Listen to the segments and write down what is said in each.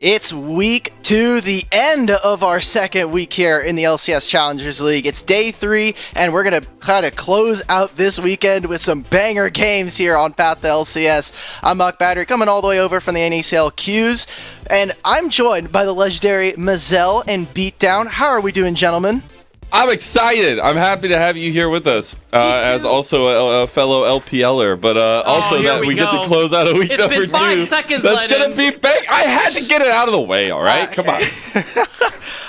It's week 2, the end of our second week here in the LCS Challengers League. It's day 3, and we're going to kind of close out this weekend with some banger games here on Path to LCS. I'm Muck Battery, coming all the way over from the NACL Qs, and I'm joined by the legendary Mazel and Beatdown. How are we doing, gentlemen? I'm excited. I'm happy to have you here with us, as also a fellow LPLer, but also that we get to close out a week number 2. It's been 5 seconds, That's going to be big. I had to get it out of the way, all right? Come on.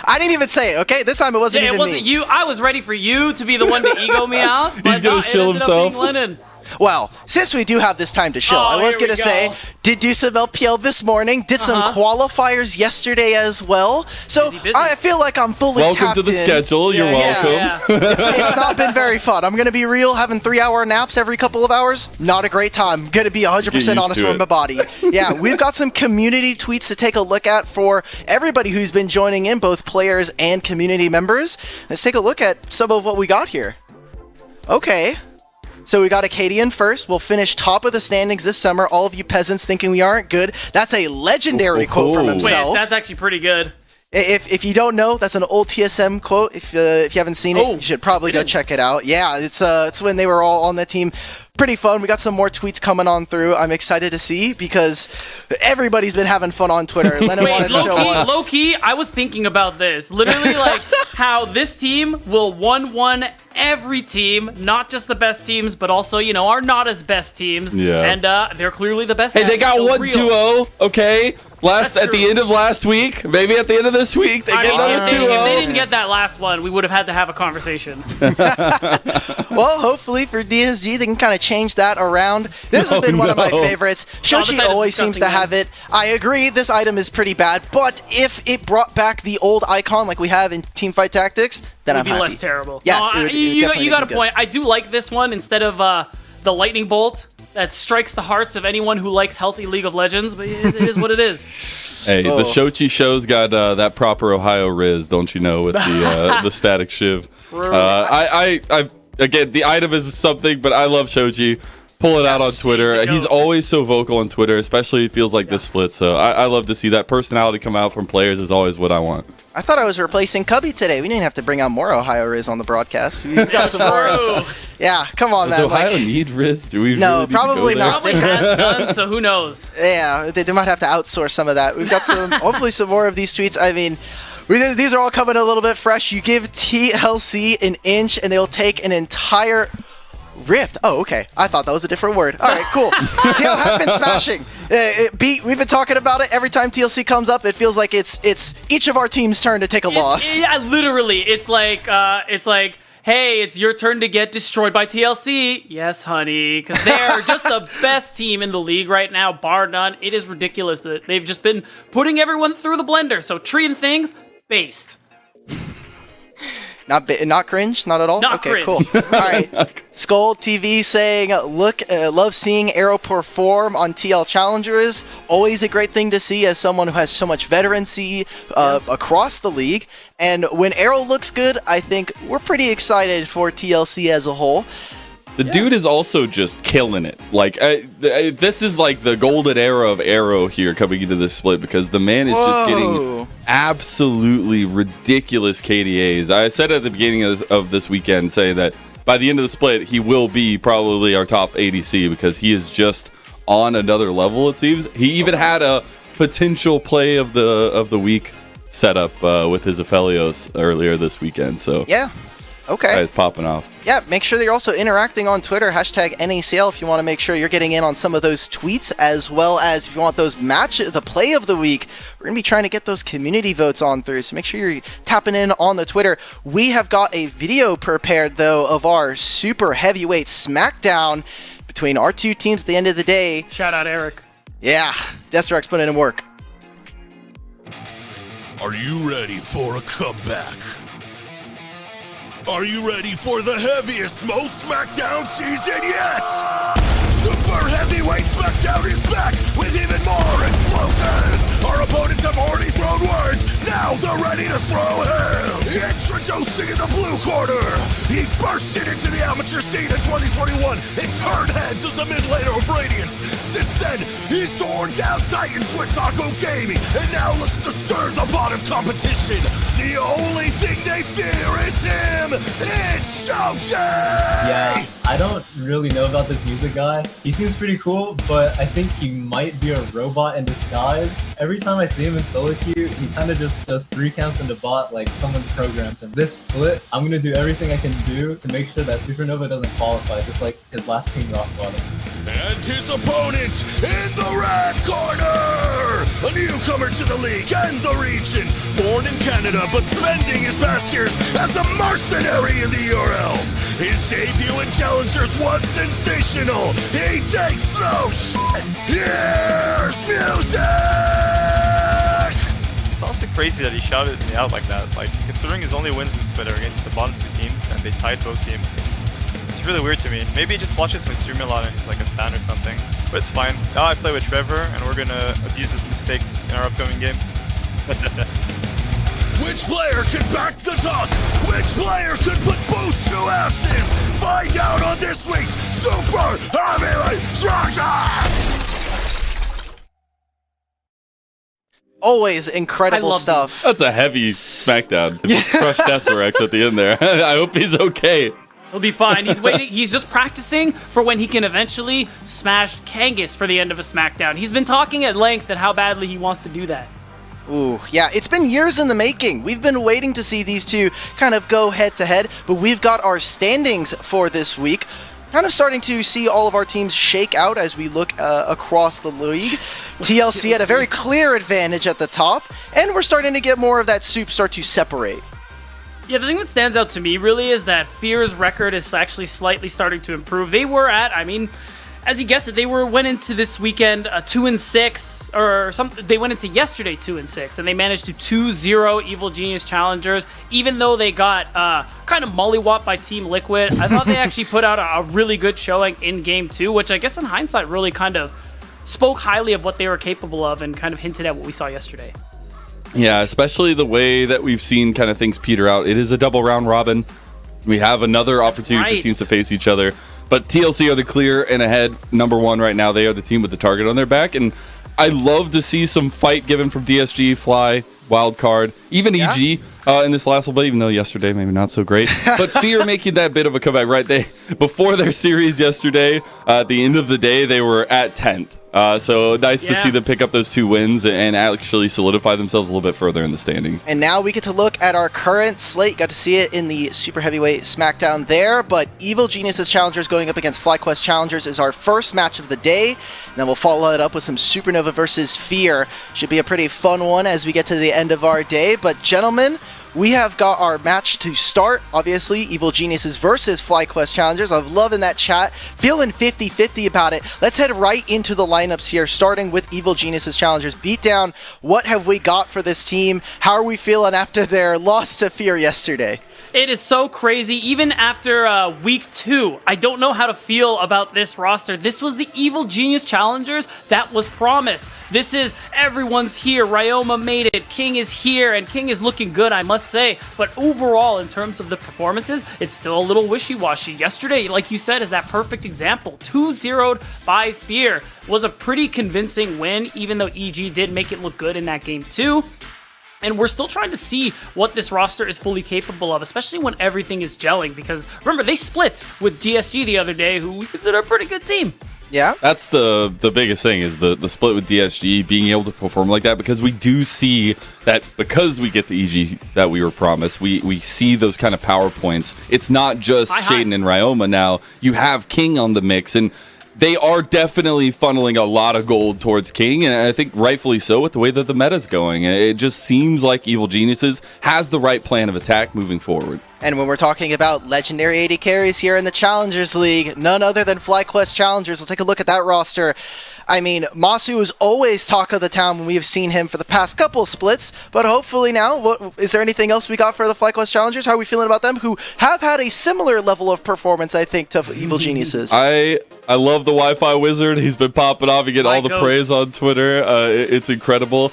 I didn't even say it, okay? This time it wasn't even me. It wasn't you. I was ready for you to be the one to ego me out. He's going to shill himself. Well, since we do have this time to chill, I was going to say, did do some LPL this morning, did some qualifiers yesterday as well. So I feel like I'm fully tapped in. Welcome to the schedule. You're welcome. Yeah. It's not been very fun. I'm going to be real, having 3-hour naps every couple of hours, not a great time. Going to be 100% honest with my body. Yeah, we've got some community tweets to take a look at for everybody who's been joining in, both players and community members. Let's take a look at some of what we got here. Okay. So we got Acadian first. We'll finish top of the standings this summer. All of you peasants thinking we aren't good. That's a legendary quote from himself. Wait, that's actually pretty good. If you don't know, that's an old TSM quote. If you haven't seen it, you should probably go check it out. Yeah, it's when they were all on the team. Pretty fun. We got some more tweets coming on through. I'm excited to see because everybody's been having fun on Twitter. Lennon wanted to show one. Low key, I was thinking about this. Literally, like how this team will 1-1 every team, not just the best teams, but also, you know, our not as best teams. Yeah. And they're clearly the best. Hey, they got 1-2-0, okay? At the end of last week, maybe at the end of this week, they get another 2-0. If they didn't get that last one, we would have had to have a conversation. Well, hopefully for DSG, they can kind of change that around. This has been one of my favorites. Shochi always seems to have it. I agree, this item is pretty bad, but if it brought back the old icon like we have in Teamfight Tactics, then I'm happy. It would be less terrible. Yes, you got a point. I do like this one instead of the lightning bolt that strikes the hearts of anyone who likes healthy League of Legends, but it is what it is. Hey, the Shochi show's got that proper Ohio Riz, don't you know, with the static shiv. Again, the item is something, but I love Shochi. Pull it out on Twitter. He's always so vocal on Twitter, especially it feels like this split. So I love to see that personality come out from players is always what I want. I thought I was replacing Cubby today. We didn't have to bring out more Ohio Riz on the broadcast. We've got some more. Yeah, come on, man. Does Ohio need Riz? Do we? No, really probably not. Probably has done, so who knows? Yeah, they might have to outsource some of that. We've got hopefully some more of these tweets. I mean, these are all coming a little bit fresh. You give TLC an inch, and they'll take an entire rift. Oh, okay. I thought that was a different word. All right, cool. TL have been smashing. We've been talking about it. Every time TLC comes up, it feels like it's each of our team's turn to take a loss. Yeah, literally. It's like, hey, it's your turn to get destroyed by TLC. Yes, honey, because they're just the best team in the league right now, bar none. It is ridiculous that they've just been putting everyone through the blender. So Tree and Things, based. Not cringe? Not at all? Not okay, cringe. Cool. All right. Skull TV saying, love seeing Arrow perform on TL Challengers. Always a great thing to see as someone who has so much veterancy across the league. And when Arrow looks good, I think we're pretty excited for TLC as a whole. The dude is also just killing it. Like, this is like the golden era of Arrow here coming into this split because the man is just getting absolutely ridiculous KDAs. I said at the beginning of this weekend, saying that by the end of the split, he will be probably our top ADC because he is just on another level, it seems. He even had a potential play of the week set up with his Aphelios earlier this weekend. So yeah. Okay. It's popping off. Yeah, make sure that you're also interacting on Twitter, hashtag NACL, if you want to make sure you're getting in on some of those tweets, as well as if you want those the play of the week. We're going to be trying to get those community votes on through, so make sure you're tapping in on the Twitter. We have got a video prepared, though, of our super heavyweight smackdown between our two teams at the end of the day. Shout out, Eric. Yeah, Desterx putting in work. Are you ready for a comeback? Are you ready for the heaviest, most SmackDown season yet? Super Heavyweight SmackDown is back with even more explosions! Our opponents have already thrown words, now now they're ready to throw him. Introducing in the blue corner, he bursted into the amateur scene in 2021 and turned heads as the mid laner of Radiance. Since then, he's torn down Titans with Taco Gaming and now looks to stir the pot of competition. The only thing they fear is him. It's Shoji! Yeah, I don't really know about this music guy. He seems pretty cool, but I think he might be a robot in disguise. Every time I see him in solo queue, he kind of just does 3 counts in the bot like someone programmed him. This split, I'm gonna do everything I can do to make sure that Supernova doesn't qualify, just like his last team rock bottom. And his opponent in the red corner! A newcomer to the league and the region. Born in Canada, but spending his past years as a mercenary in the URLs. His debut in Challengers was sensational. He takes no shit. Here's music! It's also crazy that he shouted me out like that. Like, considering his only wins this split are against the bottom 2 teams, and they tied both teams. It's really weird to me. Maybe he just watches my stream a lot and he's like a fan or something. But it's fine. Now I play with Trevor, and we're gonna abuse his mistakes in our upcoming games. Which player can back the talk? Which player could put boots to asses? Find out on this week's Super Heavyweight Challenge! Always incredible stuff. That's a heavy smackdown. He just crushed Desserex at the end there. I hope he's okay. He'll be fine. He's waiting. He's just practicing for when he can eventually smash Kangas for the end of a SmackDown. He's been talking at length at how badly he wants to do that. Ooh, yeah, it's been years in the making. We've been waiting to see these two kind of go head-to-head, but we've got our standings for this week. Kind of starting to see all of our teams shake out as we look across the league. TLC had a very clear advantage at the top, and we're starting to get more of that soup start to separate. Yeah, the thing that stands out to me really is that Fear's record is actually slightly starting to improve. They were at, I mean, as you guessed it, went into this weekend 2-6 or something. They went into yesterday 2-6, and they managed to 2-0 Evil Genius Challengers, even though they got kind of mollywopped by Team Liquid. I thought they actually put out a really good showing in Game 2, which I guess in hindsight really kind of spoke highly of what they were capable of and kind of hinted at what we saw yesterday. Yeah, especially the way that we've seen kind of things peter out. It is a double round robin. We have another opportunity for teams to face each other. But TLC are the clear and ahead #1 right now. They are the team with the target on their back. And I love to see some fight given from DSG, Fly, Wildcard, even EG in this last little bit, even though yesterday maybe not so great. But Fear making that bit of a comeback, right? Before their series yesterday, at the end of the day, they were at 10th. So nice to see them pick up those 2 wins and actually solidify themselves a little bit further in the standings. And now we get to look at our current slate. Got to see it in the Super Heavyweight SmackDown there, but Evil Geniuses Challengers going up against FlyQuest Challengers is our first match of the day. And then we'll follow it up with some Supernova versus Fear. Should be a pretty fun one as we get to the end of our day. But gentlemen, we have got our match to start. Obviously, Evil Geniuses versus FlyQuest Challengers. I'm loving that chat. Feeling 50-50 about it. Let's head right into the lineups here, starting with Evil Geniuses Challengers. Beatdown, what have we got for this team? How are we feeling after their loss to Fear yesterday? It is so crazy. Even after week 2, I don't know how to feel about this roster. This was the Evil Genius Challengers that was promised. This is everyone's here. Ryoma made it. King is here, and King is looking good, I must say. But overall, in terms of the performances, it's still a little wishy-washy. Yesterday, like you said, is that perfect example. 2-0'd by Fear was a pretty convincing win, even though EG did make it look good in that game too. And we're still trying to see what this roster is fully capable of, especially when everything is gelling. Because remember, they split with DSG the other day, who we consider a pretty good team. Yeah, that's the biggest thing is the split with DSG being able to perform like that, because we do see that because we get the EG that we were promised, we see those kind of power points. It's not just Shaden and Ryoma now. You have King on the mix, and they are definitely funneling a lot of gold towards King, and I think rightfully so with the way that the meta's going. It just seems like Evil Geniuses has the right plan of attack moving forward. And when we're talking about legendary AD carries here in the Challengers League, none other than FlyQuest Challengers. Let's take a look at that roster. I mean, Masu is always talk of the town when we have seen him for the past couple splits, but hopefully now, is there anything else we got for the FlyQuest Challengers? How are we feeling about them, who have had a similar level of performance, I think, to Evil Geniuses? I love the Wi-Fi wizard. He's been popping off and getting all the praise on Twitter. It's incredible.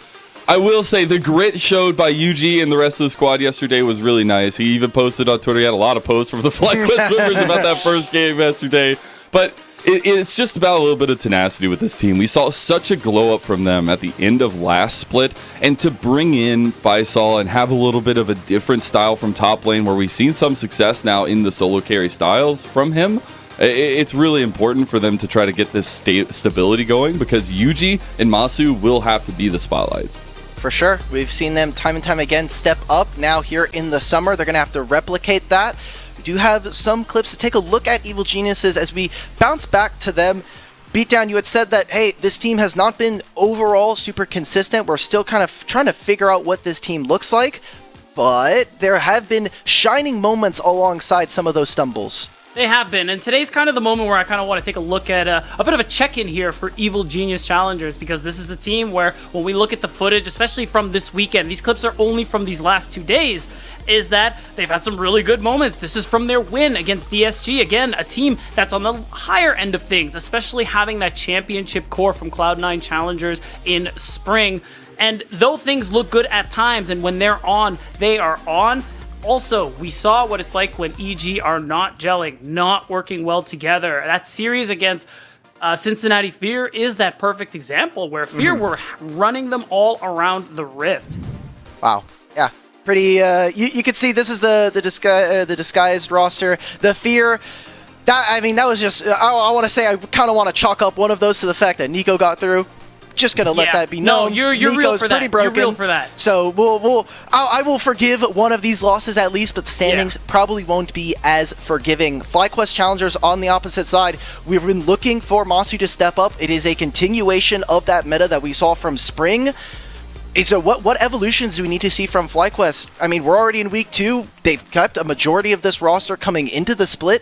I will say the grit showed by UG and the rest of the squad yesterday was really nice. He even posted on Twitter. He had a lot of posts from the FlyQuest members about that first game yesterday. But it's just about a little bit of tenacity with this team. We saw such a glow up from them at the end of last split, and to bring in Faisal and have a little bit of a different style from top lane where we've seen some success now in the solo carry styles from him. It's really important for them to try to get this stability going, because Yuji and Masu will have to be the spotlights. For sure. We've seen them time and time again step up. Now here in the summer, they're going to have to replicate that. We do have some clips to take a look at Evil Geniuses as we bounce back to them. Beatdown, you had said that, hey, this team has not been overall super consistent. We're still kind of trying to figure out what this team looks like, but there have been shining moments alongside some of those stumbles. They have been, and today's kind of the moment where I kind of want to take a look at a bit of a check-in here for Evil Genius Challengers, because this is a team where when we look at the footage, especially from this weekend, these clips are only from these last 2 days, is that they've had some really good moments. This is from their win against DSG. Again, a team that's on the higher end of things, especially having that championship core from Cloud9 Challengers in spring. And though things look good at times, and when they're on, they are on, also, we saw what it's like when EG are not gelling, not working well together. That series against Cincinnati Fear is that perfect example where Fear were running them all around the Rift. Wow. Yeah. Pretty, you could see this is the disguised roster. The Fear, that was just, I want to say I kind of want to chalk up one of those to the fact that Nico got through. Just gonna let that be known. No, you're Nico's real for pretty that. broken. You're real for that. So I will forgive one of these losses at least, but the standings probably won't be as forgiving. FlyQuest Challengers on the opposite side. We've been looking for Masu to step up. It is a continuation of that meta that we saw from spring. So what evolutions do we need to see from FlyQuest? I mean, we're already in week 2. They've kept a majority of this roster coming into the split.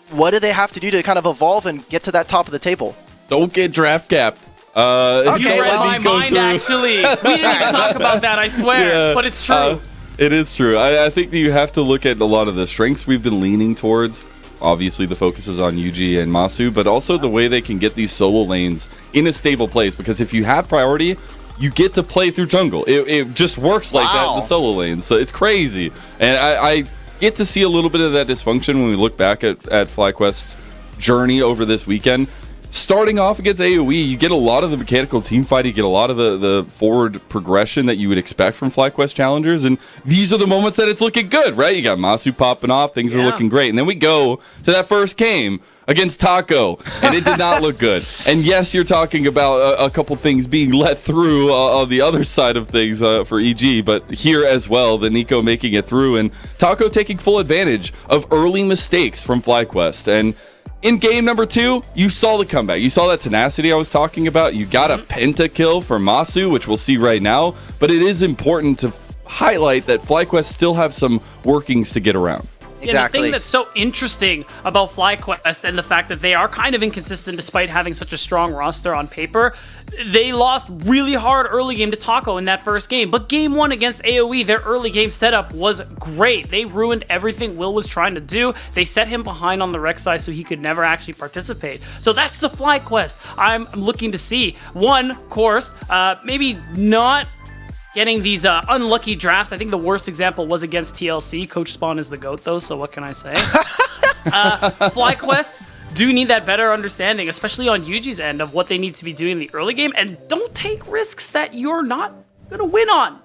What do they have to do to kind of evolve and get to that top of the table? Don't get draft capped. Okay, you read my mind, actually. We didn't even talk about that, I swear. But it's true. It is true. I think that you have to look at a lot of the strengths we've been leaning towards. Obviously, the focus is on Yuji and Masu, but also the way they can get these solo lanes in a stable place. Because if you have priority, you get to play through jungle. It just works like that in the solo lanes. So it's crazy. And I get to see a little bit of that dysfunction when we look back at FlyQuest's journey over this weekend. Starting off against AoE, you get a lot of the mechanical team fight, you get a lot of the forward progression that you would expect from FlyQuest Challengers, and these are the moments that it's looking good, right? You got Masu popping off, things are looking great, and then we go to that first game against Taco, and it did not look good. And yes, you're talking about a couple things being let through on the other side of things for EG, but here as well, the Nico making it through, and Taco taking full advantage of early mistakes from FlyQuest. And in game number 2, you saw the comeback. You saw that tenacity I was talking about. You got a pentakill for Masu, which we'll see right now. But it is important to highlight that FlyQuest still have some workings to get around. Exactly. And the thing that's so interesting about FlyQuest and the fact that they are kind of inconsistent despite having such a strong roster on paper, they lost really hard early game to Taco in that first game. But game 1 against AoE, their early game setup was great. They ruined everything Will was trying to do. They set him behind on the rec side so he could never actually participate. So that's the FlyQuest I'm looking to see. One, of course, maybe not getting these unlucky drafts. I think the worst example was against TLC. Coach Spawn is the GOAT, though, so what can I say? FlyQuest do need that better understanding, especially on Yuji's end, of what they need to be doing in the early game, and don't take risks that you're not going to win on.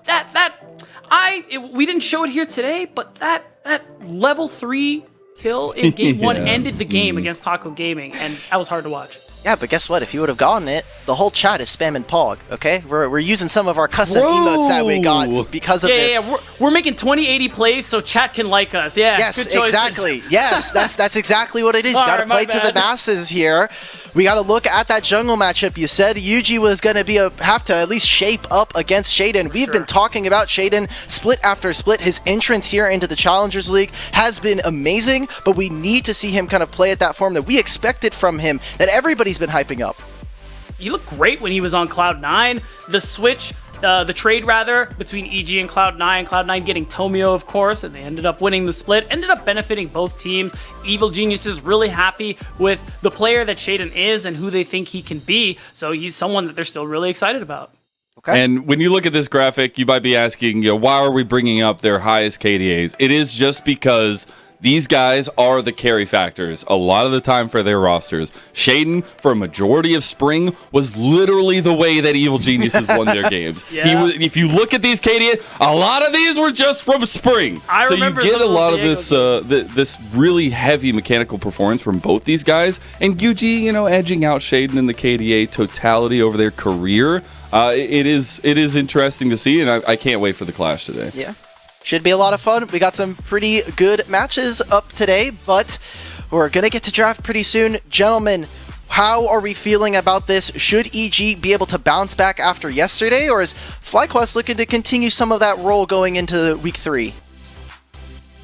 We didn't show it here today, but that level 3 kill in game 1 ended the game against Taco Gaming, and that was hard to watch. Yeah, but guess what? If you would have gotten it, the whole chat is spamming Pog, okay? We're using some of our custom emotes that we got because of this. Yeah, we're making 2080 plays so chat can like us. Yeah, yes, good choices. Exactly. Yes, that's exactly what it is. You got to play to the masses here. We got to look at that jungle matchup. You said Yuji was going to have to at least shape up against Shaden. We've been talking about Shaden split after split. His entrance here into the Challengers League has been amazing, but we need to see him kind of play at that form that we expected from him, that everybody's been hyping up. He looked great when he was on Cloud9. The switch, the trade rather, between EG and Cloud9. Cloud9 getting Tomio, of course, and they ended up winning the split. Ended up benefiting both teams. Evil Genius is really happy with the player that Shaden is and who they think he can be. So he's someone that they're still really excited about. Okay. And when you look at this graphic, you might be asking, why are we bringing up their highest KDAs? It is just because these guys are the carry factors a lot of the time for their rosters. Shaden, for a majority of spring, was literally the way that Evil Geniuses won their games. Yeah. If you look at these KDAs, a lot of these were just from spring. So you get a lot of this this really heavy mechanical performance from both these guys. And Yuji, edging out Shaden in the KDA totality over their career. It is interesting to see, and I can't wait for the clash today. Yeah. Should be a lot of fun. We got some pretty good matches up today, but we're going to get to draft pretty soon. Gentlemen, how are we feeling about this? Should EG be able to bounce back after yesterday, or is FlyQuest looking to continue some of that role going into week 3?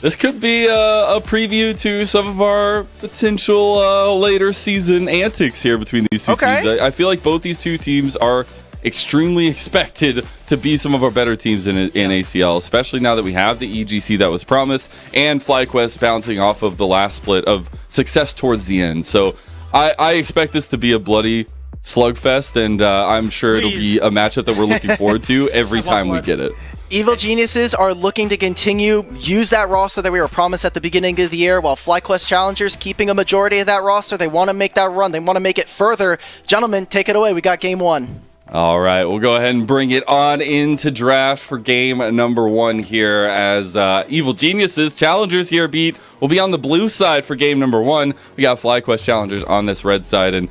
This could be a preview to some of our potential later season antics here between these two teams. I feel like both these two teams are extremely expected to be some of our better teams in NACL, especially now that we have the EGC that was promised and FlyQuest bouncing off of the last split of success towards the end. So I expect this to be a bloody slugfest, and I'm sure it'll be a matchup that we're looking forward to every time we get it. Evil Geniuses are looking to continue use that roster that we were promised at the beginning of the year, while FlyQuest Challengers keeping a majority of that roster. They want to make that run. They want to make it further. Gentlemen, take it away. We got game 1. All right, we'll go ahead and bring it on into draft for game number 1 here as Evil Geniuses Challengers here will be on the blue side for game number 1. We got FlyQuest Challengers on this red side, and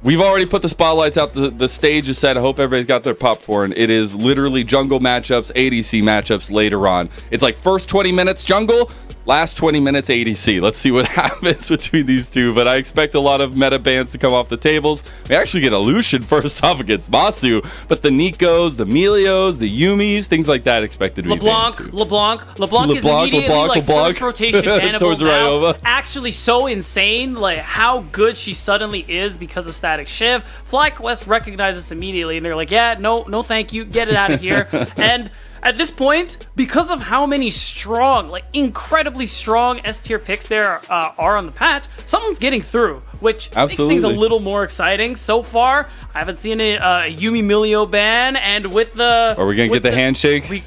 we've already put the spotlights out. The stage is set. I hope everybody's got their popcorn. It is literally jungle matchups, ADC matchups later on. It's like first 20 minutes jungle, last 20 minutes ADC. Let's see what happens between these two, but I expect a lot of meta bans to come off the tables. We actually get a Lucian first off against Masu, but the Nikos, the Melios, the Yumis, things like that expected to be banned too. LeBlanc is immediately first rotation bannable towards now. Ryoma. Actually so insane, like how good she suddenly is because of Static Shiv. FlyQuest recognizes this immediately, and they're like, yeah, no thank you, get it out of here. And at this point, because of how many strong, like incredibly strong S-tier picks there are on the patch, someone's getting through, which makes things a little more exciting. So far, I haven't seen a Yumi Milio ban, and with the... Are we going to get the handshake?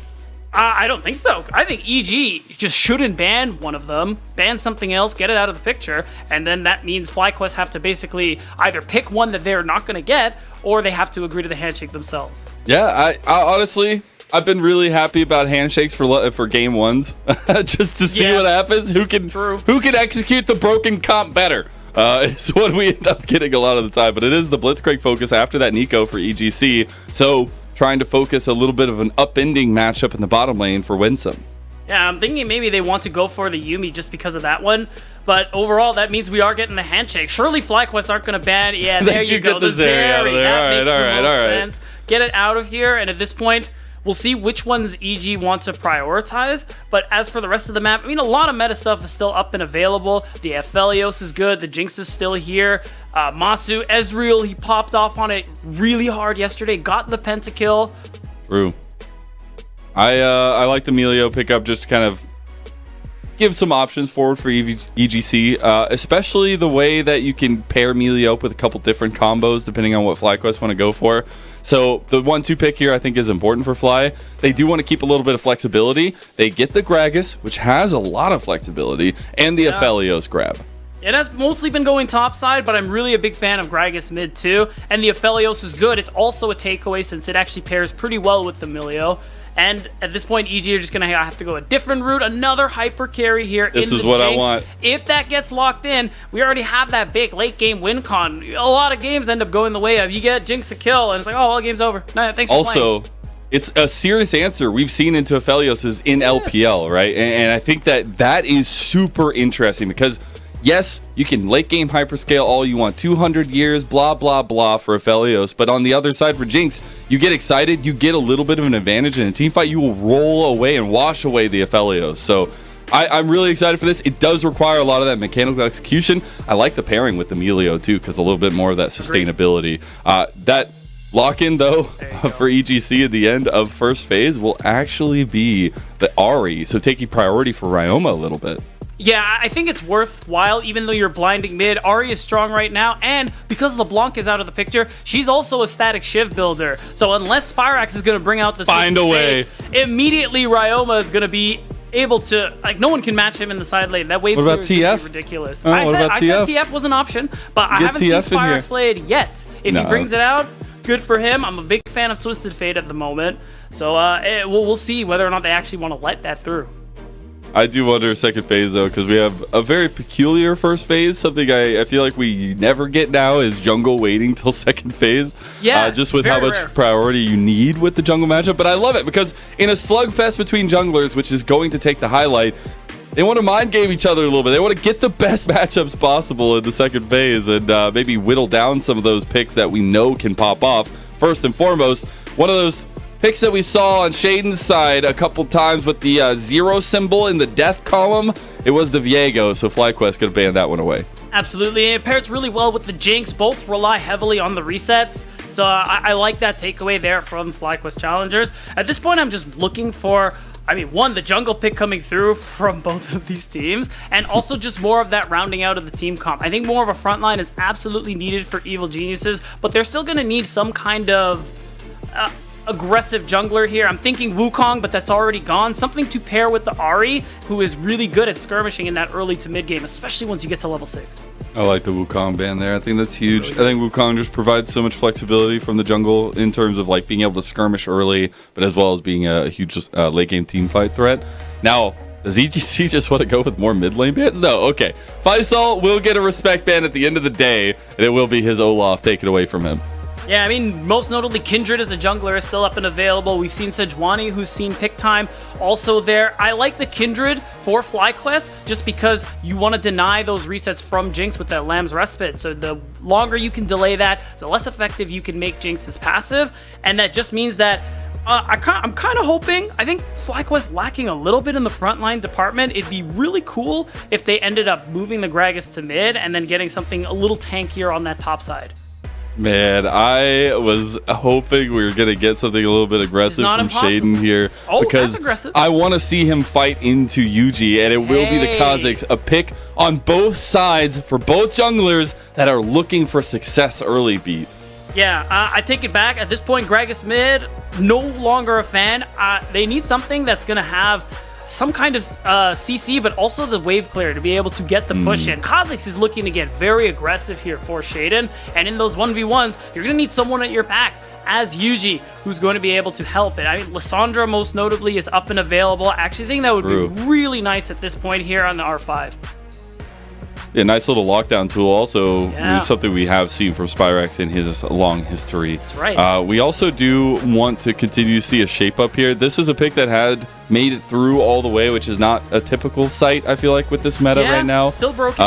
I don't think so. I think EG just shouldn't ban one of them, ban something else, get it out of the picture, and then that means FlyQuest have to basically either pick one that they're not going to get, or they have to agree to the handshake themselves. Yeah, I honestly... I've been really happy about handshakes for game 1s, just to see what happens. Who can execute the broken comp better? Is what we end up getting a lot of the time. But it is the Blitzcrank focus after that Nico for EGC. So trying to focus a little bit of an upending matchup in the bottom lane for Winsome. Yeah, I'm thinking maybe they want to go for the Yumi just because of that one. But overall, that means we are getting the handshake. Surely FlyQuest aren't going to ban. Yeah, there you go. The Zeri. That makes the most sense. Get it out of here. And at this point, we'll see which ones EG want to prioritize, but as for the rest of the map, I mean, a lot of meta stuff is still up and available. The Aphelios is good, the Jinx is still here. Masu, Ezreal, he popped off on it really hard yesterday, got the pentakill. True. I like the Melio pickup just to kind of give some options forward for EGC, especially the way that you can pair Melio up with a couple different combos depending on what FlyQuest want to go for. So the 1-2 pick here I think is important for Fly. They do want to keep a little bit of flexibility. They get the Gragas, which has a lot of flexibility, and the Aphelios grab. It has mostly been going top side, but I'm really a big fan of Gragas mid too. And the Aphelios is good. It's also a takeaway since it actually pairs pretty well with the Milio. And at this point, EG are just going to have to go a different route. Another hyper carry here. This is what I want. If that gets locked in, we already have that big late game win con. A lot of games end up going the way of you get Jinx a kill, and it's like, oh, well, game's over. No, thanks for playing. Also, it's a serious answer we've seen into Aphelios is in LPL, right? And I think that is super interesting because... yes, you can late game hyperscale all you want, 200 years, blah, blah, blah for Aphelios. But on the other side for Jinx, you get excited, you get a little bit of an advantage in a team fight, you will roll away and wash away the Aphelios. So I'm really excited for this. It does require a lot of that mechanical execution. I like the pairing with the Melio too, because a little bit more of that sustainability. That lock-in though for EGC at the end of first phase will actually be the Ahri, so taking priority for Ryoma a little bit. Yeah, I think it's worthwhile, even though you're blinding mid. Ahri is strong right now, and because LeBlanc is out of the picture, she's also a static Shiv builder. So unless Spyrax is going to bring out the Find a way. immediately Ryoma is going to be able to, like, no one can match him in the side lane. That wave What about clear is TF? ridiculous. Oh, I what said about TF? TF was an option, but I Get haven't seen TF in here. Spyrax play it yet. If No. he brings it out, good for him. I'm a big fan of Twisted Fate at the moment. So we'll see whether or not they actually want to let that through. I do wonder second phase though, because we have a very peculiar first phase. Something I feel like we never get now is jungle waiting till second phase. Yeah, just with how very much rare. priority you need with the jungle matchup. But I love it because in a slugfest between junglers, which is going to take the highlight, they want to mind game each other a little bit. They want to get the best matchups possible in the second phase and maybe whittle down some of those picks that we know can pop off. First and foremost, one of those picks that we saw on Shaden's side a couple times with the 0 symbol in the death column, it was the Viego, so FlyQuest could ban that one away. Absolutely, and it pairs really well with the Jinx. Both rely heavily on the resets, so I like that takeaway there from FlyQuest Challengers. At this point, I'm just looking for, one, the jungle pick coming through from both of these teams, and also just more of that rounding out of the team comp. I think more of a front line is absolutely needed for Evil Geniuses, but they're still going to need some kind of aggressive jungler here. I'm thinking Wukong, but that's already gone. Something to pair with the Ahri, who is really good at skirmishing in that early to mid game, especially once you get to level 6. I like the Wukong ban there. I think that's huge. I think Wukong just provides so much flexibility from the jungle in terms of like being able to skirmish early, but as well as being a huge late game team fight threat. Now, does EGC just want to go with more mid lane bans? No, okay. Faisal will get a respect ban at the end of the day, and it will be his Olaf taken away from him. Yeah, most notably, Kindred as a jungler is still up and available. We've seen Sejuani, who's seen pick time, also there. I like the Kindred for FlyQuest just because you want to deny those resets from Jinx with that Lamb's Respite. So the longer you can delay that, the less effective you can make Jinx's passive. And that just means that I'm kind of hoping, I think FlyQuest lacking a little bit in the frontline department. It'd be really cool if they ended up moving the Gragas to mid and then getting something a little tankier on that top side. Man, I was hoping we were going to get something a little bit aggressive from Shaden here. Oh, because that's aggressive. I want to see him fight into Yuji, and it will be the Kha'Zix, a pick on both sides for both junglers that are looking for success early beat. Yeah, I take it back. At this point, Gragas mid, no longer a fan. They need something that's going to have some kind of CC, but also the wave clear to be able to get the push in. Kha'Zix is looking to get very aggressive here for Shaden, and in those 1v1s, you're going to need someone at your back as Yuji, who's going to be able to help it. Lissandra, most notably, is up and available. I actually think that would be really nice at this point here on the R5. Yeah, nice little lockdown tool. Also, something we have seen from Spyrax in his long history. That's right. We also do want to continue to see a shape up here. This is a pick that had made it through all the way, which is not a typical sight, I feel like, with this meta right now. Still broken.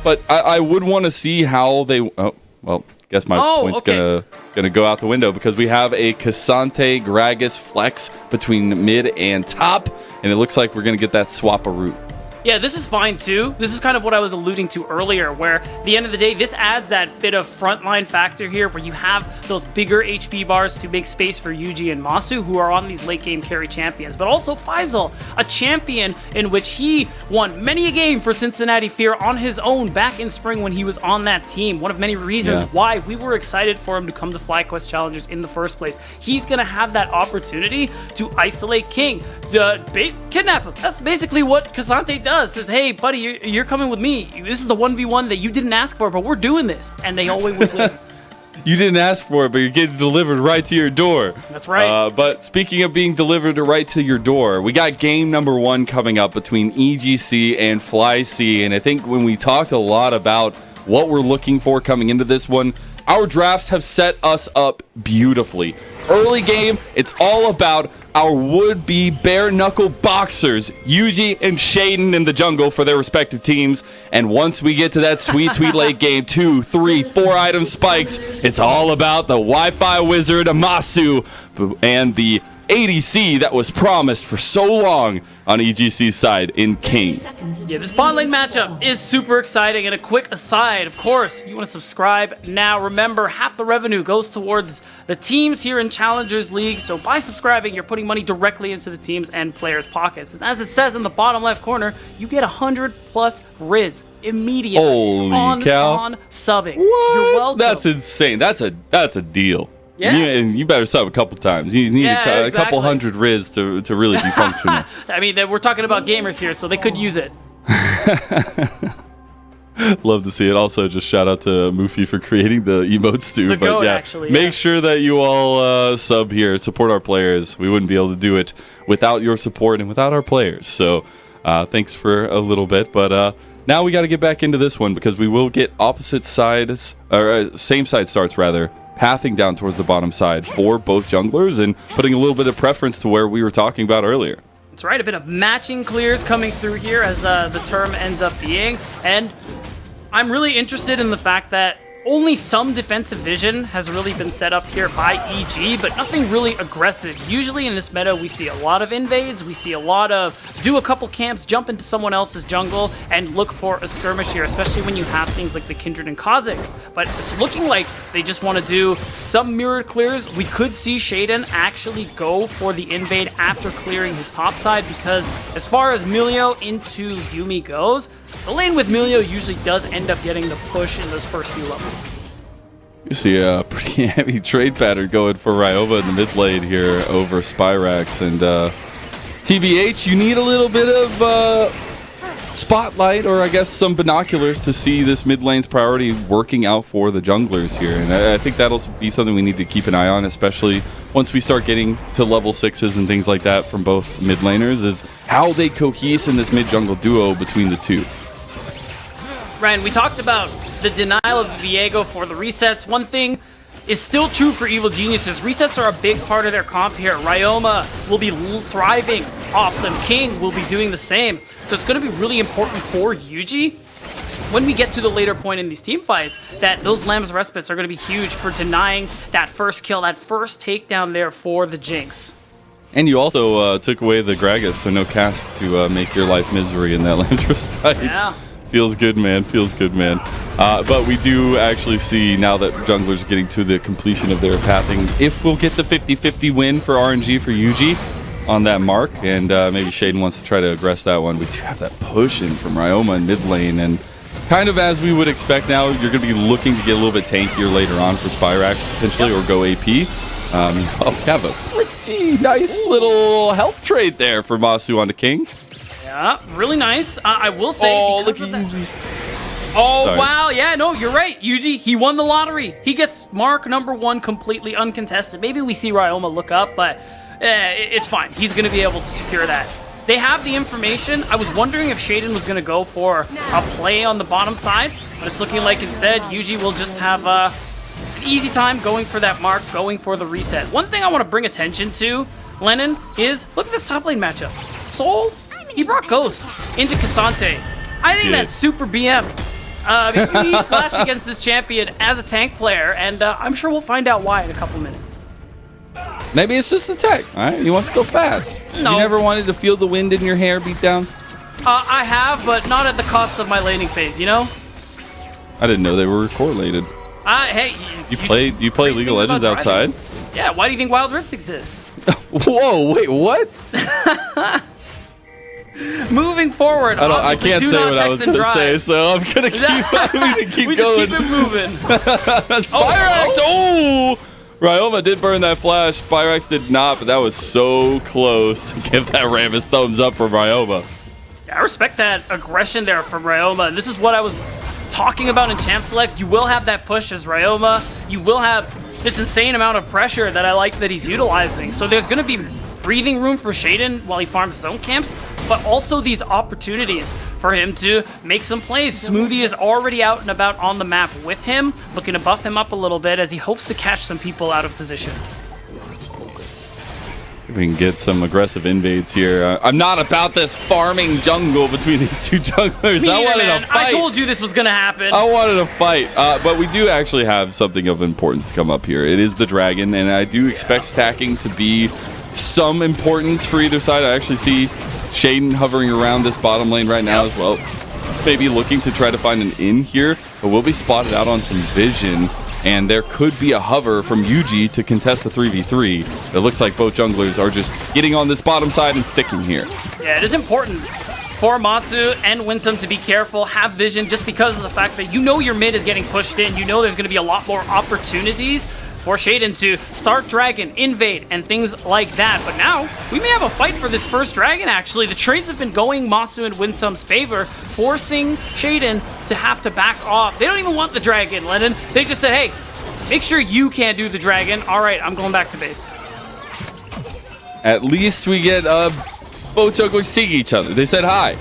But I would want to see how they... Oh, well, guess my point's gonna go out the window because we have a Cassante Gragas flex between mid and top, and it looks like we're gonna get that swap a route. Yeah, this is fine too. This is kind of what I was alluding to earlier, where at the end of the day, this adds that bit of frontline factor here where you have those bigger HP bars to make space for Yuji and Masu, who are on these late game carry champions. But also Faisal, a champion in which he won many a game for Cincinnati Fear on his own back in spring when he was on that team. One of many reasons why we were excited for him to come to FlyQuest Challengers in the first place. He's going to have that opportunity to isolate King, kidnap him. That's basically what Cassante does. Says, hey, buddy, you're coming with me. This is the 1v1 that you didn't ask for, but we're doing this. And they always win. You didn't ask for it, but you're getting delivered right to your door. That's right. But speaking of being delivered right to your door, we got game number 1 coming up between EGC and FlyC. And I think when we talked a lot about what we're looking for coming into this one, our drafts have set us up beautifully. Early game, it's all about our would-be bare-knuckle boxers, Yuji and Shaden in the jungle for their respective teams. And once we get to that sweet, sweet late game, 2, 3, 4 item spikes, it's all about the Wi-Fi wizard Amasu and the ADC that was promised for so long on EGC's side in King. Yeah, this bot lane matchup is super exciting. And a quick aside, of course, you want to subscribe now. Remember, half the revenue goes towards the teams here in Challengers League. So by subscribing, you're putting money directly into the teams and players' pockets. And as it says in the bottom left corner, you get 100+ Riz immediately. Holy cow. on subbing. What? You're welcome. That's insane. That's a deal. Yeah. You better sub a couple times. You need a couple exactly. hundred Riz to really be functional. I mean, we're talking about gamers here, so they could use it. Love to see it. Also, just shout out to Mufi for creating the emotes too. The but goat, yeah, actually, make sure that you all sub here, support our players. We wouldn't be able to do it without your support and without our players. So thanks for a little bit. But now we got to get back into this one because we will get opposite sides, or same side starts rather, pathing down towards the bottom side for both junglers and putting a little bit of preference to where we were talking about earlier. That's right, a bit of matching clears coming through here as the term ends up being. And I'm really interested in the fact that only some defensive vision has really been set up here by EG, but nothing really aggressive. Usually in this meta, we see a lot of invades. We see a lot of do a couple camps, jump into someone else's jungle, and look for a skirmish here, especially when you have things like the Kindred and Kha'Zix. But it's looking like they just want to do some mirrored clears. We could see Shaden actually go for the invade after clearing his top side, because as far as Milio into Yuumi goes, the lane with Milio usually does end up getting the push in those first few levels. You see a pretty heavy trade pattern going for Ryoma in the mid lane here over Spyrax. And TBH, you need a little bit of spotlight, or I guess some binoculars, to see this mid lane's priority working out for the junglers here. And I think that'll be something we need to keep an eye on, especially once we start getting to level 6s and things like that from both mid laners, is how they cohese in this mid jungle duo between the two. Ryan, we talked about the denial of Viego for the resets. One thing is still true for Evil Geniuses. Resets are a big part of their comp here. Ryoma will be thriving off them. King will be doing the same. So it's going to be really important for Yuji when we get to the later point in these team fights that those Lamb's respites are going to be huge for denying that first kill, that first takedown there for the Jinx. And you also took away the Gragas, so no cast to make your life misery in that Landris fight. Yeah. Feels good, man. Feels good, man. But we do actually see now that junglers are getting to the completion of their pathing, if we'll get the 50-50 win for RNG for Yuji on that mark, and maybe Shaden wants to try to aggress that one. We do have that push in from Ryoma in mid lane, and kind of as we would expect now, you're going to be looking to get a little bit tankier later on for Spyrax potentially, or go AP. I'll have a pretty nice little health trade there for Masu onto King. Yeah, really nice. I will say. Oh, look at Yuji. Oh, Sorry. wow. Yeah, no, you're right. Yuji, he won the lottery. He gets mark number 1 completely uncontested. Maybe we see Ryoma look up, but it's fine. He's going to be able to secure that. They have the information. I was wondering if Shaden was going to go for a play on the bottom side, but it's looking like instead Yuji will just have an easy time going for that mark, going for the reset. One thing I want to bring attention to, Lennon, is look at this top lane matchup. Soul, he brought Ghost into Cassante. I think that's super BM. You need Flash against this champion as a tank player, and I'm sure we'll find out why in a couple minutes. Maybe it's just a tech, all right? He wants to go fast. No. You never wanted to feel the wind in your hair beat down? I have, but not at the cost of my laning phase, you know? I didn't know they were correlated. Hey, You play League of Legends outside? Yeah, why do you think Wild Rift exists? Whoa, wait, what? Moving forward, I can't say what I was going to say, so I'm going to keep we going. just keep it moving. Spyrax! Oh! Ryoma did burn that flash. Spyrax did not, but that was so close. Give that Ram his thumbs up for Ryoma. Yeah, I respect that aggression there from Ryoma. And this is what I was talking about in Champ Select. You will have that push as Ryoma. You will have this insane amount of pressure that I like that he's utilizing. So there's going to be breathing room for Shaden while he farms his own camps, but also these opportunities for him to make some plays. Smoothie is already out and about on the map with him, looking to buff him up a little bit as he hopes to catch some people out of position. We can get some aggressive invades here. I'm not about this farming jungle between these two junglers. I wanted a fight. I told you this was going to happen. I wanted a fight. But we do actually have something of importance to come up here. It is the dragon, and I do expect stacking to be some importance for either side. I actually see Shaden hovering around this bottom lane right now as well. Maybe looking to try to find an in here, but will be spotted out on some vision. And there could be a hover from UG to contest the 3v3. It looks like both junglers are just getting on this bottom side and sticking here. Yeah, it is important for Masu and Winsome to be careful, have vision, just because of the fact that you know your mid is getting pushed in. You know there's going to be a lot more opportunities for Shaden to start Dragon, invade, and things like that. But now, we may have a fight for this first Dragon, actually. The trades have been going Masu and Winsome's favor, forcing Shaden to have to back off. They don't even want the Dragon, Lennon. They just said, hey, make sure you can't do the Dragon. All right, I'm going back to base. At least we get both jugglers seeing each other. They said hi.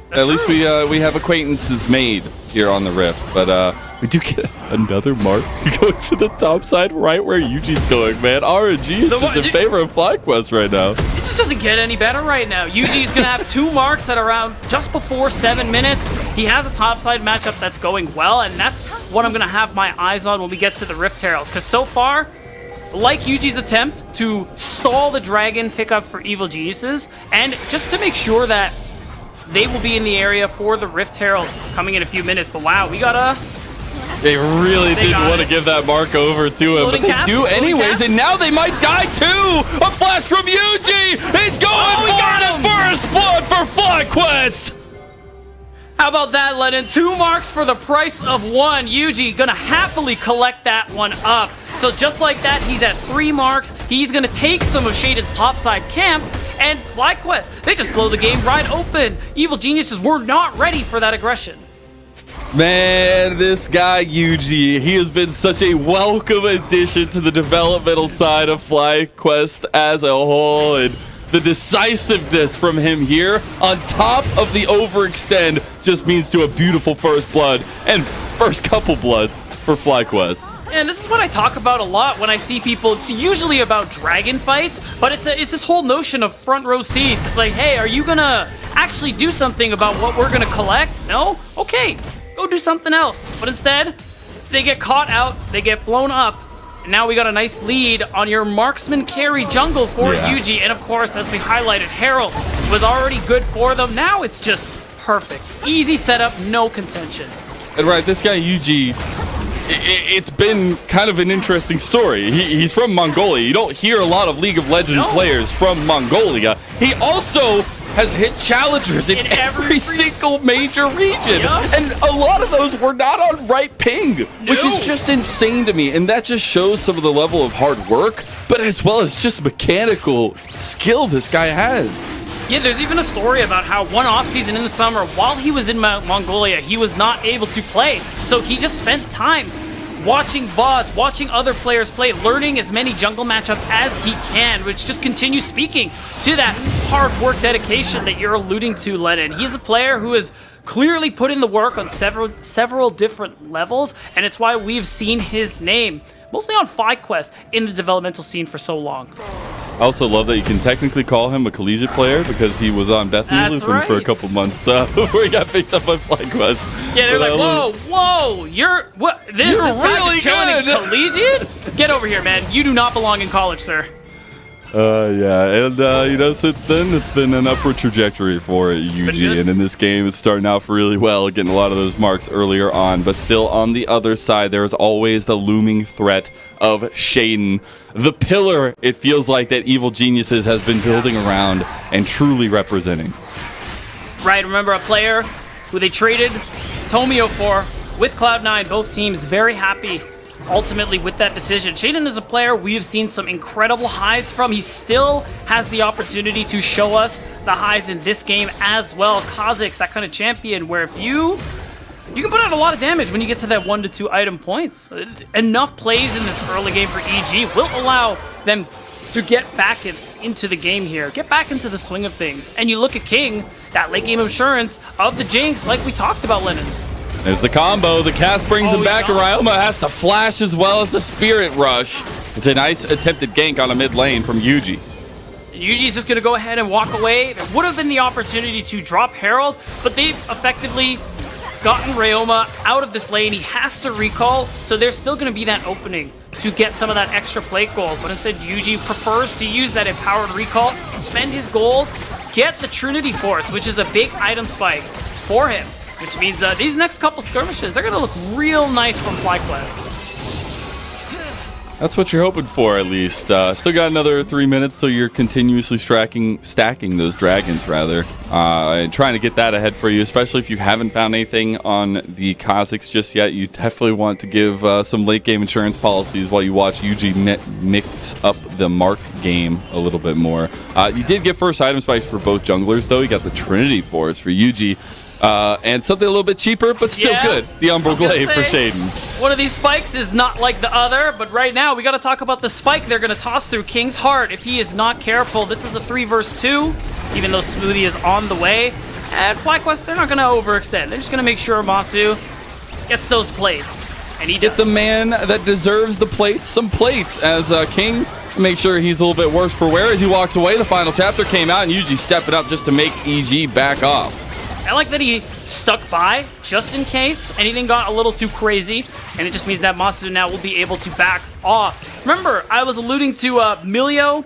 That's At least we have acquaintances made here on the Rift. But we do get another mark going to the top side right where Yuji's going, man. RNG is just in favor of FlyQuest right now. It just doesn't get any better right now. Yuji's going to have 2 marks at around just before 7 minutes. He has a topside matchup that's going well, and that's what I'm going to have my eyes on when we get to the Rift Herald. Because so far, like Yuji's attempt to stall the Dragon pickup for Evil Geniuses, and just to make sure that they will be in the area for the Rift Herald coming in a few minutes. But wow, we got a... They really didn't want to give that mark over to him, but they do anyways, and now they might die too! A flash from Yuji! He's going for the first blood for FlyQuest! How about that, Lennon? 2 marks for the price of 1. Yuji gonna happily collect that one up. So just like that, he's at 3 marks. He's gonna take some of Shaden's topside camps, and FlyQuest, they just blow the game right open. Evil Geniuses were not ready for that aggression. Man, this guy Yuji, he has been such a welcome addition to the developmental side of FlyQuest as a whole, and the decisiveness from him here on top of the overextend just means to a beautiful first blood and first couple bloods for FlyQuest. And this is what I talk about a lot when I see people. It's usually about dragon fights, but it's this whole notion of front row seats. It's like, hey, are you gonna actually do something about what we're gonna collect? No? Okay, go do something else. But instead, they get caught out, they get blown up, and now we got a nice lead on your marksman carry jungle for Yuji. And of course, as we highlighted, Herald was already good for them. Now it's just perfect. Easy setup, no contention. And right, this guy Yuji, it's been kind of an interesting story. He's from Mongolia. You don't hear a lot of League of Legends players from Mongolia. He also has hit challengers in every single major region. And a lot of those were not on right ping, which is just insane to me. And that just shows some of the level of hard work, but as well as just mechanical skill this guy has. Yeah, there's even a story about how one offseason in the summer, while he was in Mongolia, he was not able to play. So he just spent time watching VODs, watching other players play, learning as many jungle matchups as he can, which just continues speaking to that hard work dedication that you're alluding to, Lennon. He's a player who has clearly put in the work on several different levels, and it's why we've seen his name, mostly on FlyQuest, in the developmental scene for so long. I also love that you can technically call him a collegiate player because he was on Bethany Lutheran for a couple months before he got picked up by FlyQuest. Yeah, they're like, whoa, you're really good. Collegiate? Get over here, man. You do not belong in college, sir. Yeah, and since then it's been an upward trajectory for UG, and in this game it's starting off really well, getting a lot of those marks earlier on, but still on the other side there is always the looming threat of Shaden, the pillar it feels like that Evil Geniuses has been building around and truly representing. Right, remember a player who they traded Tomio for with Cloud9, both teams very happy ultimately with that decision. Shaden is a player we have seen some incredible highs from. He still has the opportunity to show us the highs in this game as well. Kha'Zix, that kind of champion where if you can put out a lot of damage when you get to that 1 to 2 item points. Enough plays in this early game for EG will allow them to get back into the game here, get back into the swing of things. And you look at King, that late game assurance of the Jinx like we talked about, Lennon. There's the combo. The cast brings him back, and Ryoma has to flash as well as the Spirit Rush. It's a nice attempted gank on a mid lane from Yuji. Yuji is just going to go ahead and walk away. There would have been the opportunity to drop Herald, but they've effectively gotten Ryoma out of this lane. He has to recall, so there's still going to be that opening to get some of that extra plate gold. But instead, Yuji prefers to use that empowered recall, spend his gold, get the Trinity Force, which is a big item spike for him. Which means these next couple skirmishes, they're going to look real nice from FlyQuest. That's what you're hoping for, at least. Still got another 3 minutes till you're continuously stacking those dragons, rather. And trying to get that ahead for you, especially if you haven't found anything on the Kazakhs just yet. You definitely want to give some late game insurance policies while you watch Yuji mix up the Mark game a little bit more. You did get first item spikes for both junglers, though. You got the Trinity Force for Yuji. And something a little bit cheaper, but still good. The Umbral Glaive for Shaden. One of these spikes is not like the other, but right now we got to talk about the spike they're going to toss through King's Heart. If he is not careful, this is a 3 versus 2, even though Smoothie is on the way. And FlyQuest, they're not going to overextend. They're just going to make sure Masu gets those plates. And he Get the man that deserves the plates some plates, as King make sure he's a little bit worse for wear as he walks away. The final chapter came out, and Yuji stepping up just to make EG back off. I like that he stuck by just in case anything got a little too crazy, and it just means that Masu now will be able to back off. Remember, I was alluding to Milio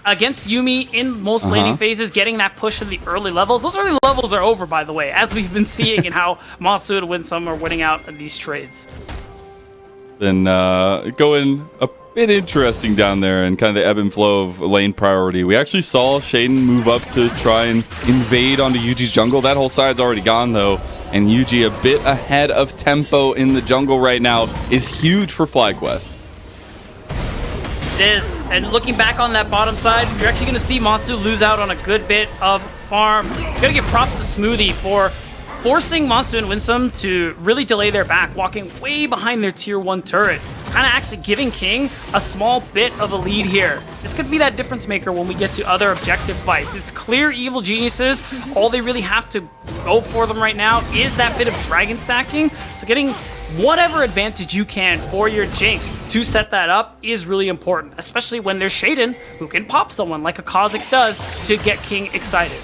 against Yuumi in most laning phases, getting that push in the early levels. Those early levels are over, by the way, as we've been seeing in how Masu and Winsome are winning out in these trades. It's been going a bit interesting down there and kind of the ebb and flow of lane priority. We actually saw Shaden move up to try and invade onto Yuji's jungle. That whole side's already gone, though, and Yuji a bit ahead of tempo in the jungle right now is huge for FlyQuest. It is, and looking back on that bottom side, you're actually going to see Masu lose out on a good bit of farm. Got to give props to Smoothie for forcing Masu and Winsome to really delay their back, walking way behind their tier 1 turret. Kind of actually giving King a small bit of a lead here. This could be that difference maker when we get to other objective fights. It's clear evil geniuses, all they really have to go for them right now is that bit of dragon stacking. So getting whatever advantage you can for your Jinx to set that up is really important, especially when there's Shaden who can pop someone like a Kha'Zix does to get King excited.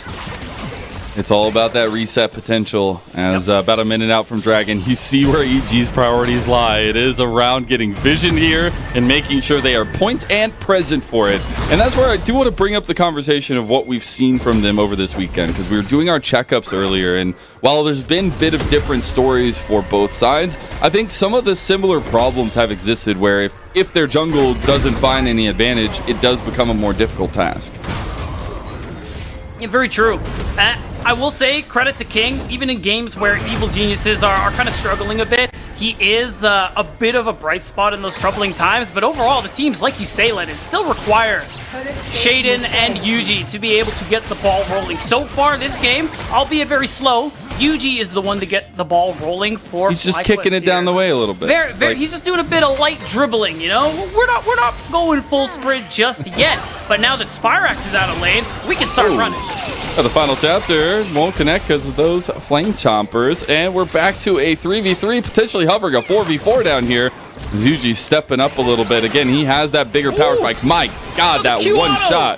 It's all about that reset potential. As about a minute out from Dragon, you see where EG's priorities lie. It is around getting vision here and making sure they are point and present for it. And that's where I do want to bring up the conversation of what we've seen from them over this weekend, because we were doing our checkups earlier, and while there's been a bit of different stories for both sides, I think some of the similar problems have existed where if their jungle doesn't find any advantage, it does become a more difficult task. Yeah, very true. I will say credit to King, even in games where evil geniuses are kind of struggling a bit, he is a bit of a bright spot in those troubling times, but overall the teams, like you say, Lennon, still require Shaden and Yuji to be able to get the ball rolling. So far this game, albeit very slow, Yuji is the one to get the ball rolling for He's just kicking it down the way a little bit. He's just doing a bit of light dribbling, you know? We're not going full sprint just yet, but now that Spyrax is out of lane, we can start running. The final chapter won't connect because of those flame chompers, and we're back to a 3v3, potentially hovering a 4v4 down here. Yuji stepping up a little bit. Again, he has that bigger power spike. My God, that one shot.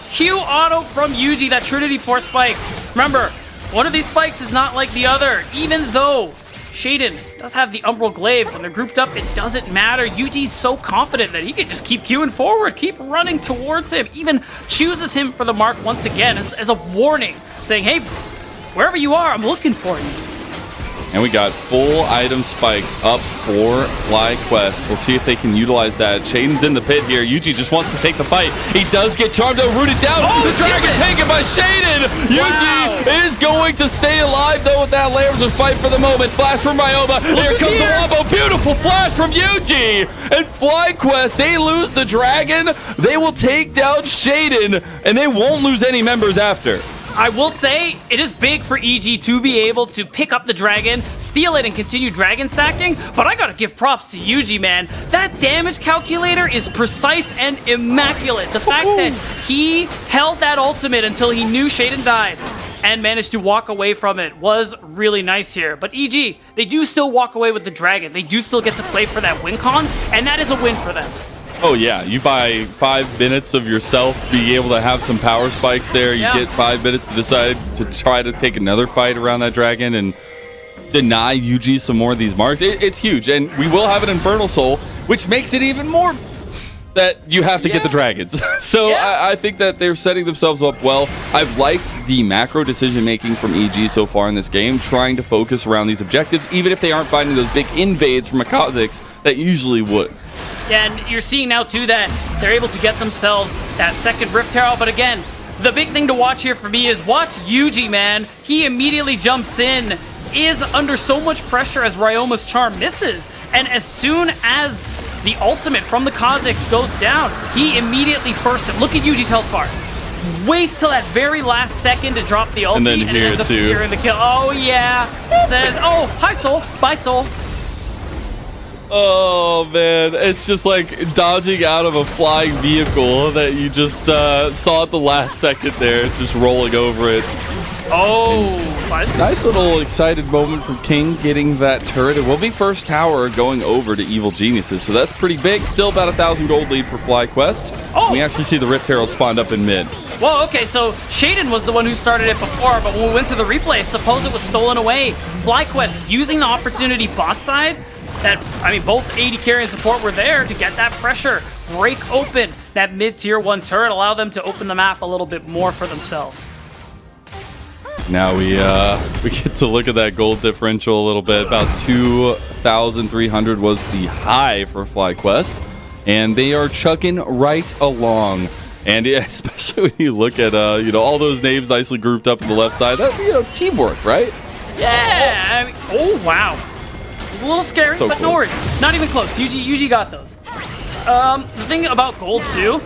Q auto from Yuji, that Trinity Force spike. Remember, one of these spikes is not like the other. Even though Shaden does have the Umbral Glaive, when they're grouped up, it doesn't matter. Yuji's so confident that he can just keep queuing forward, keep running towards him, even chooses him for the mark once again as a warning, saying, hey, wherever you are, I'm looking for you. And we got full item spikes up for FlyQuest. We'll see if they can utilize that. Shaden's in the pit here. Yuji just wants to take the fight. He does get charmed though, rooted down. The dragon taken by Shaden. Yuji is going to stay alive though with that Layers fight for the moment. Flash from Ryoma. Here comes the wombo. Beautiful flash from Yuji. And FlyQuest, they lose the dragon. They will take down Shaden, and they won't lose any members after. I will say, it is big for EG to be able to pick up the dragon, steal it, and continue dragon stacking, but I gotta give props to Yuji, man. That damage calculator is precise and immaculate. The fact that he held that ultimate until he knew Shaden died and managed to walk away from it was really nice here. But EG, they do still walk away with the dragon. They do still get to play for that win con, and that is a win for them. Oh yeah, you buy 5 minutes of yourself, be able to have some power spikes there. You get 5 minutes to decide to try to take another fight around that dragon and deny Yuji some more of these marks. It's huge, and we will have an Infernal Soul which makes it even more that you have to get the dragons. So I think that they're setting themselves up well. I've liked the macro decision making from EG so far in this game, trying to focus around these objectives, even if they aren't finding those big invades from a Kha'Zix that usually would. Yeah, and you're seeing now too that they're able to get themselves that second Rift Herald, but again, the big thing to watch here for me is watch Yuji, man. He immediately jumps in, is under so much pressure as Ryoma's charm misses, and as soon as the ultimate from the Kha'Zix goes down, he immediately bursts it. Look at Yuji's health bar. Waits till that very last second to drop the ulti, and then ends up securing the kill. Oh yeah, says, oh, hi Soul, bye Soul. Oh man, it's just like dodging out of a flying vehicle that you just saw at the last second there, just rolling over it. Oh, nice little excited moment from King getting that turret. It will be first tower going over to Evil Geniuses, so that's pretty big. Still about 1,000 gold lead for FlyQuest. Oh. We actually see the Rift Herald spawned up in mid. Well, okay, so Shaden was the one who started it before, but when we went to the replay, suppose it was stolen away. FlyQuest using the opportunity bot side, that, I mean, both AD carry and support were there to get that pressure, break open that mid-tier 1 turret, allow them to open the map a little bit more for themselves. Now we get to look at that gold differential a little bit. About 2,300 was the high for FlyQuest, and they are chugging right along. And yeah, especially when you look at all those names nicely grouped up on the left side, that teamwork, right? Yeah. I mean, oh wow, it's a little scary, So but no worries. Not even close. UG got those. The thing about gold too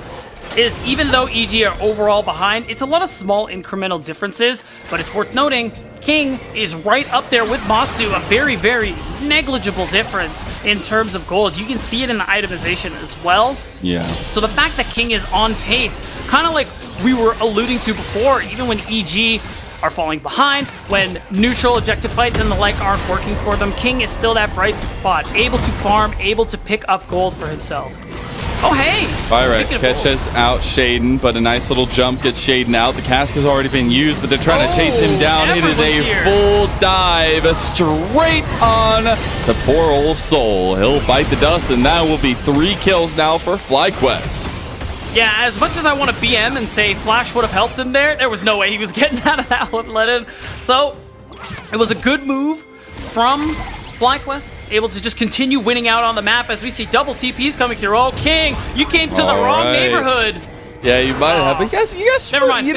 is even though EG are overall behind, it's a lot of small incremental differences, but it's worth noting King is right up there with Masu, a very, very negligible difference in terms of gold. You can see it in the itemization as well. Yeah. So the fact that King is on pace, kind of like we were alluding to before, even when EG are falling behind, when neutral objective fights and the like aren't working for them, King is still that bright spot, able to farm, able to pick up gold for himself. Oh, hey! Pyrex catches out Shaden, but a nice little jump gets Shaden out. The cask has already been used, but they're trying to chase him down. It is a full dive straight on the poor old Soul. He'll bite the dust, and that will be 3 kills now for FlyQuest. Yeah, as much as I want to BM and say Flash would have helped him there was no way he was getting out of that one, let him. So, it was a good move from FlyQuest, able to just continue winning out on the map as we see double TPs coming through. Oh, King, you came to the wrong neighborhood. Yeah, you might have. But you guys, never mind. You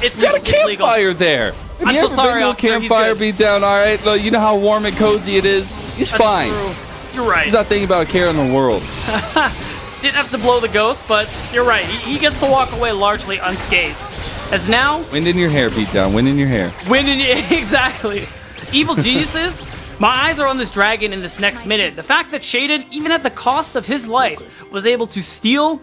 it's got a campfire there. I'm so sorry, officer. Campfire beat down. All right, look, you know how warm and cozy it is. He's fine. True. You're right. He's not thinking about a care in the world. Didn't have to blow the ghost, but you're right. He gets to walk away largely unscathed. As now, wind in your hair, beat down. Wind in your hair. Exactly. Evil Geniuses. My eyes are on this dragon in this next minute. The fact that Shaden, even at the cost of his life, was able to steal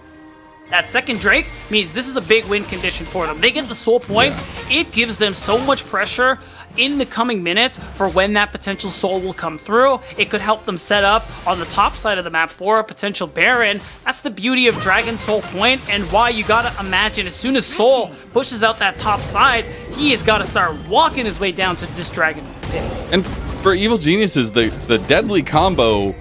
that second Drake means this is a big win condition for them. They get the soul point. It gives them so much pressure in the coming minutes for when that potential soul will come through. It could help them set up on the top side of the map for a potential Baron. That's the beauty of Dragon Soul Point, and why you gotta imagine as soon as Soul pushes out that top side, he has got to start walking his way down to this Dragon pit. And for Evil Geniuses, the deadly combo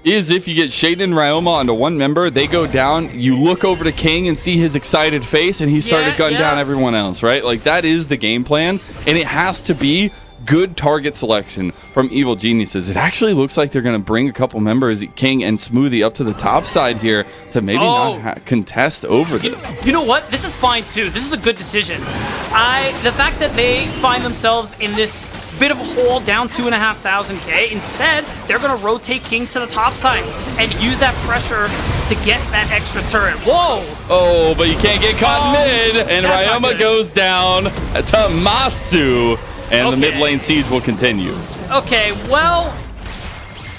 is if you get Shaden and Ryoma onto one member, they go down, you look over to King and see his excited face, and he started gunning down everyone else, right? Like, that is the game plan, and it has to be good target selection from Evil Geniuses. It actually looks like they're going to bring a couple members, King and Smoothie, up to the top side here to maybe not contest over this. You know what? This is fine, too. This is a good decision. The fact that they find themselves in this bit of a hole down 2,500K. Instead, they're going to rotate King to the top side and use that pressure to get that extra turret. Whoa! Oh, but you can't get caught in mid, and Ryoma goes down to Masu, and the mid lane siege will continue. Okay, well,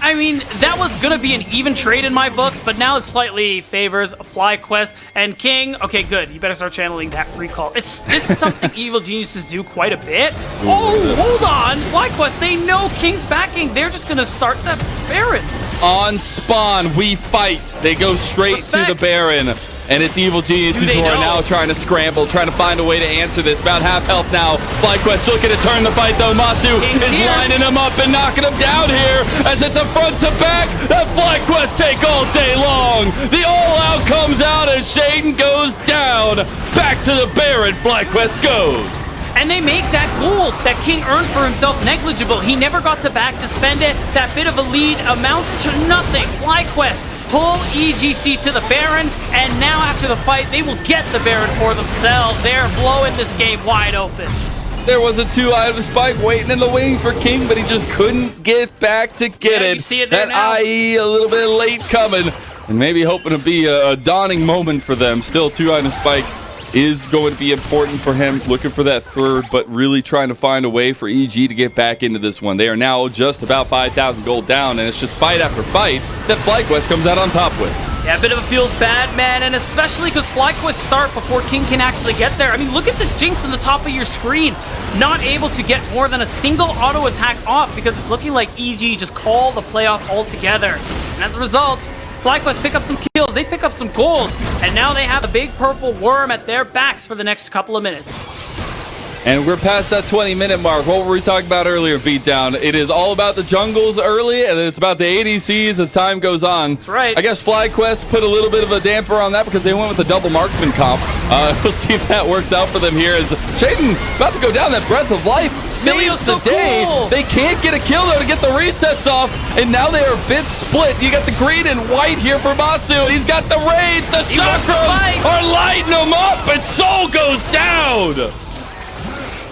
I mean, that was going to be an even trade in my books, but now it slightly favors FlyQuest and King. Okay, good. You better start channeling that recall. This is something Evil Geniuses do quite a bit. Oh, hold on. FlyQuest, they know King's backing. They're just going to start that Baron. On spawn, we fight. They go straight to the Baron. And it's Evil Geniuses who are now trying to scramble, trying to find a way to answer this. About half health now. FlyQuest looking to turn the fight, though. Masu is lining him up and knocking him down here as it's a front to back. That FlyQuest take all day long. The all-out comes out and Shaden goes down. Back to the Baron, FlyQuest goes. And they make that gold that King earned for himself negligible. He never got to back to spend it. That bit of a lead amounts to nothing. FlyQuest pull EGC to the Baron, and now after the fight, they will get the Baron for themselves. They're blowing this game wide open. There was a 2-item spike waiting in the wings for King, but he just couldn't get back to get it. You see it there that now. IE a little bit late coming, and maybe hoping to be a dawning moment for them. Still, 2-item spike is going to be important for him, looking for that third, but really trying to find a way for EG to get back into this one. They are now just about 5,000 gold down, and it's just fight after fight that FlyQuest comes out on top with. Yeah, a bit of a feels bad, man, and especially because FlyQuest start before King can actually get there. I mean, look at this Jinx on the top of your screen. Not able to get more than a single auto attack off because it's looking like EG just called the playoff altogether. And as a result, FlyQuest pick up some kills, they pick up some gold, and now they have a big purple worm at their backs for the next couple of minutes. And we're past that 20-minute mark. What were we talking about earlier, Beatdown? It is all about the jungles early, and then it's about the ADCs as time goes on. That's right. I guess FlyQuest put a little bit of a damper on that because they went with the double marksman comp. We'll see if that works out for them here as Shaden about to go down. That breath of life saves the day. Cool. They can't get a kill, though, to get the resets off, and now they are a bit split. You got the green and white here for Masu, and he's got the raids. The chakras are lighting him up, and Soul goes down.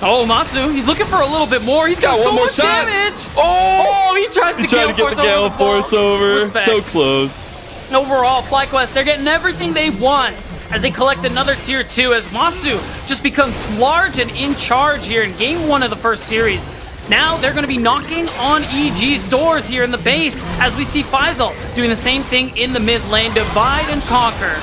Oh, Matsu, he's looking for a little bit more. He's got one more so much shot. damage. Oh, he tries to get the Gale Force over. Respect. So close. Overall, FlyQuest, they're getting everything they want as they collect another tier 2 as Masu just becomes large and in charge here in game 1 of the first series. Now they're going to be knocking on EG's doors here in the base as we see Faisal doing the same thing in the mid lane. Divide and conquer.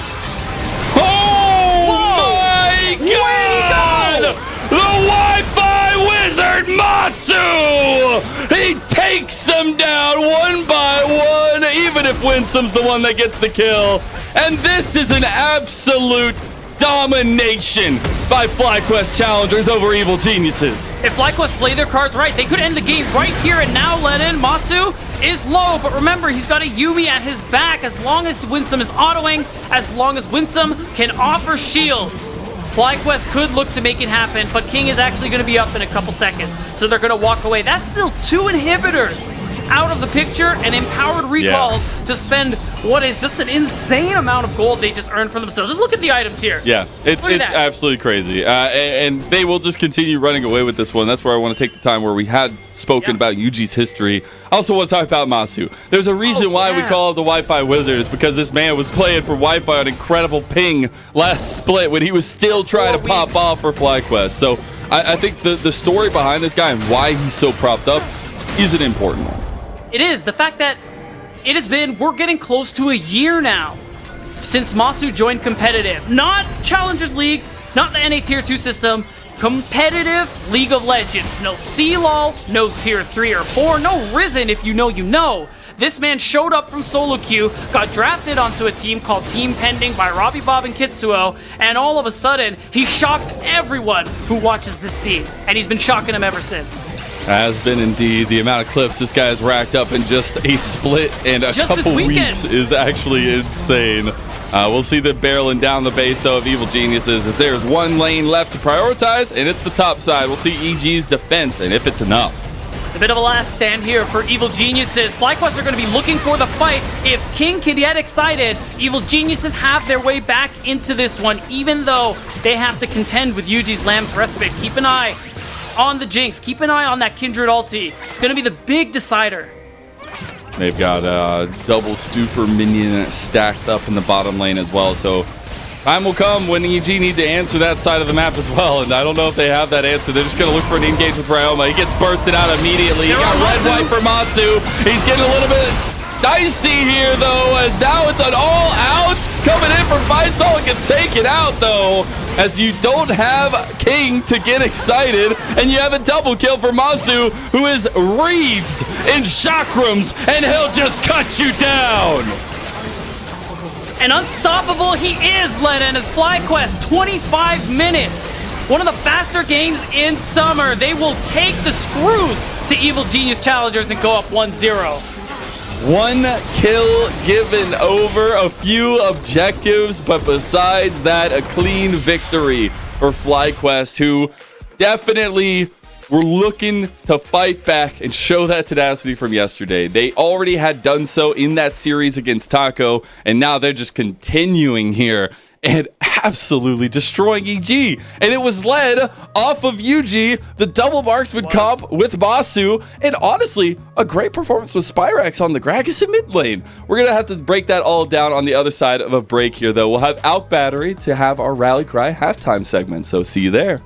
Oh my God! The Wi-Fi wizard Masu! He takes them down one by one, even if Winsome's the one that gets the kill. And this is an absolute domination by FlyQuest Challengers over Evil Geniuses. If FlyQuest play their cards right, they could end the game right here and now. Let in. Masu is low, but remember, he's got a Yumi at his back as long as Winsome is autoing, as long as Winsome can offer shields. FlyQuest could look to make it happen, but King is actually going to be up in a couple seconds, so they're going to walk away. That's still 2 inhibitors out of the picture and empowered recalls to spend what is just an insane amount of gold they just earned for themselves. Just look at the items here. Yeah, it's absolutely crazy. And they will just continue running away with this one. That's where I want to take the time where we had spoken about Yuji's history. I also want to talk about Masu. There's a reason why we call it the Wi-Fi Wizard. Is because this man was playing for Wi-Fi on incredible ping last split when he was still trying to pop off for FlyQuest. So I think the story behind this guy and why he's so propped up is an important one. It is. The fact that it has been, we're getting close to a year now since Masu joined competitive. Not Challengers League, not the NA Tier 2 system, competitive League of Legends. No CLOL, no Tier 3 or 4, no Risen if you know you know. This man showed up from solo queue, got drafted onto a team called Team Pending by Robbie Bob and Kitsuo, and all of a sudden, he shocked everyone who watches this scene, and he's been shocking them ever since. Has been indeed. The amount of clips this guy has racked up in just a split and a couple weeks is actually insane. We'll see the barreling down the base, though, of Evil Geniuses as there's one lane left to prioritize, and it's the top side. We'll see EG's defense and if it's enough. A bit of a last stand here for Evil Geniuses. FlyQuest are going to be looking for the fight. If King can get excited, Evil Geniuses have their way back into this one, even though they have to contend with Yuji's Lamb's Respite. Keep an eye on the Jinx. Keep an eye on that Kindred ulti. It's going to be the big decider. They've got a double Stupor minion stacked up in the bottom lane as well, so time will come when EG need to answer that side of the map as well, and I don't know if they have that answer. They're just going to look for an engage with Ryoma. He gets bursted out immediately. He got red-white for Masu. He's getting a little bit dicey here, though, as now it's an all-out coming in for Faisal. It gets taken out, though, as you don't have King to get excited, and you have a double kill for Masu, who is wreathed in chakrams, and he'll just cut you down. And unstoppable he is, Lennon, as FlyQuest, 25 minutes. One of the faster games in summer. They will take the screws to Evil Genius Challengers and go up 1-0. 1 kill given over a few objectives, but besides that, a clean victory for FlyQuest, who definitely were looking to fight back and show that tenacity from yesterday. They already had done so in that series against Taco, and now they're just continuing here and absolutely destroying EG. And it was led off of UG, the double marksman comp with Basu, and honestly, a great performance with Spyrex on the Gragas in mid lane. We're going to have to break that all down on the other side of a break here, though. We'll have Alk Battery to have our Rally Cry halftime segment, so see you there.